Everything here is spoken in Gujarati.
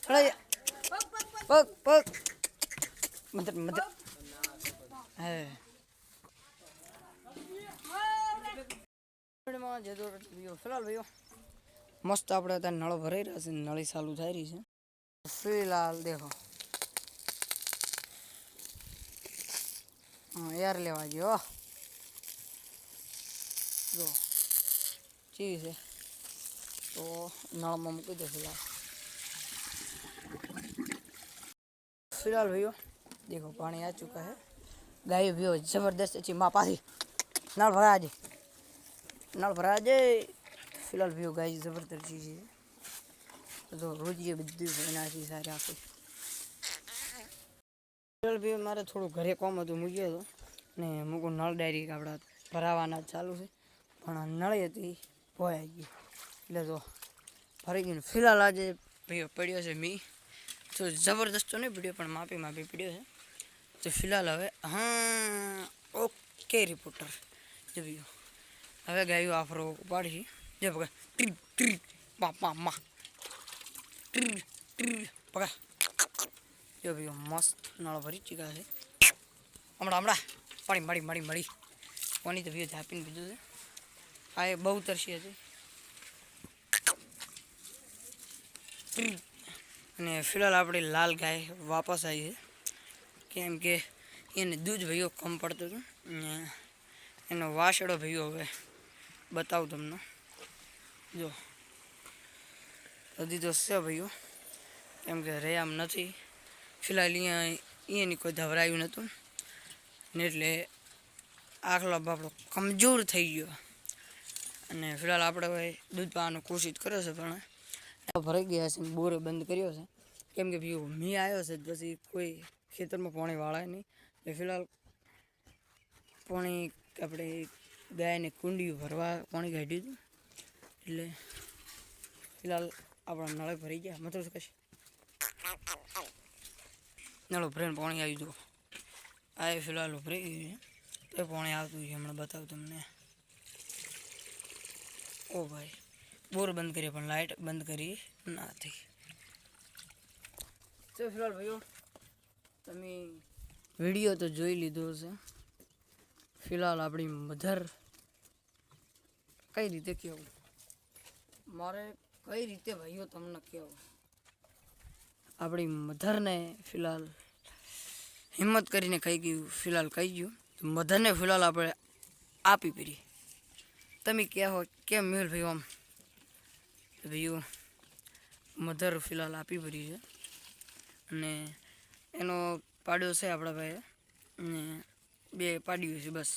ચડાઈ પગ પગ મતલબ મતલબ હે ફિલહાલ ભાઈઓ મસ્ત આપણે ત્યાં નળો ભરાઈ રહ્યા છે, નળી ચાલુ થઈ રહી છે ફિલહાલ દેખો એર લેવા ગયો જો ચી છે તો નળમાં મૂકી દો फिलहाल भैया देखो पानी आ चुका है। गाय भी हो जबरदस्त अच्छी माँ पासी नल भरा दे फिलहाल भी गाय जबरदस्त चीज है तो रोज ये बदी बना सारे आखी फिलहाल भी मारे थोड़ा घरे कम हतुं मूक्यो तो ने मूको नल डायरी आपड़ा भरावाना चालू है पण नळी हती भोयाई गई એટલે તો ભરી ગયું फिलहाल आज भैया पड्यो છે मी तो जबरदस्त तो नहीं पीड़ो पर मापी मापी पीड़ो है तो फिलहाल हवे हाँ ओके रिपोर्टर जब हवे गाय आफरो उपाड़ी जब ट्री ट्री पा पा मा ट्री ट्री पका जब मस्त नळ भरी चुका है हमड़ा हमड़ा पानी मड़ी मड़ी मड़ी पानी तो भी झापी पीधु है आ बहु तरसी है અને ફિલહાલ આપણી લાલ ગાય વાપસ આવી છે કેમ કે એને દૂધ ભાઈઓ કમ પડતું હતું ને એનો વાસડો ભાઈઓ હવે બતાવું તમને જો હજી તો છે ભાઈઓ કેમ કે રે આમ નથી ફિલહાલ અહીંયાની કોઈ ધવરાયું નહોતું ને એટલે આખલો બાપડો કમજોર થઈ ગયો અને ફિલહાલ આપણે હવે દૂધ પાવાનો કોશિશ કર્યો છે પણ ભરાઈ ગયા છે બોરે બંધ કર્યો છે કેમ કે ભાઈ મી આવ્યો છે પછી કોઈ ખેતરમાં પાણી વાળાય નહીં એટલે ફિલહાલ પાણી આપણે ગાયને કુંડી ભરવા પાણી કાઢ્યું હતું એટલે ફિલહાલ આપણા નળે ભરી ગયા મતલબ કશે નળો ભરીને પાણી આવી જુઓ આ ફિલહાલ ભરી ગયું છે તો પાણી આવતું છે હમણાં બતાવું તમને ઓ ભાઈ બોર બંધ કરીએ પણ લાઇટ બંધ કરી નથી તો ફિલહાલ ભાઈઓ તમે વિડીયો તો જોઈ લીધો છે ફિલહાલ આપણી મધર કઈ રીતે કહેવું મારે કઈ રીતે ભાઈઓ તમને કહેવું આપણી મધરને ફિલહાલ હિંમત કરીને કહી ગયું ફિલહાલ કહી ગયું તો મધરને ફિલહાલ આપણે આપી પડી તમે કહો કેમ મેલ ભાઈઓ આમ ભાઈઓ મધર ફિલહાલ આપી પડી છે અને એનો પાડ્યો છે આપણા ભાઈ ને બે પાડ્યું છે બસ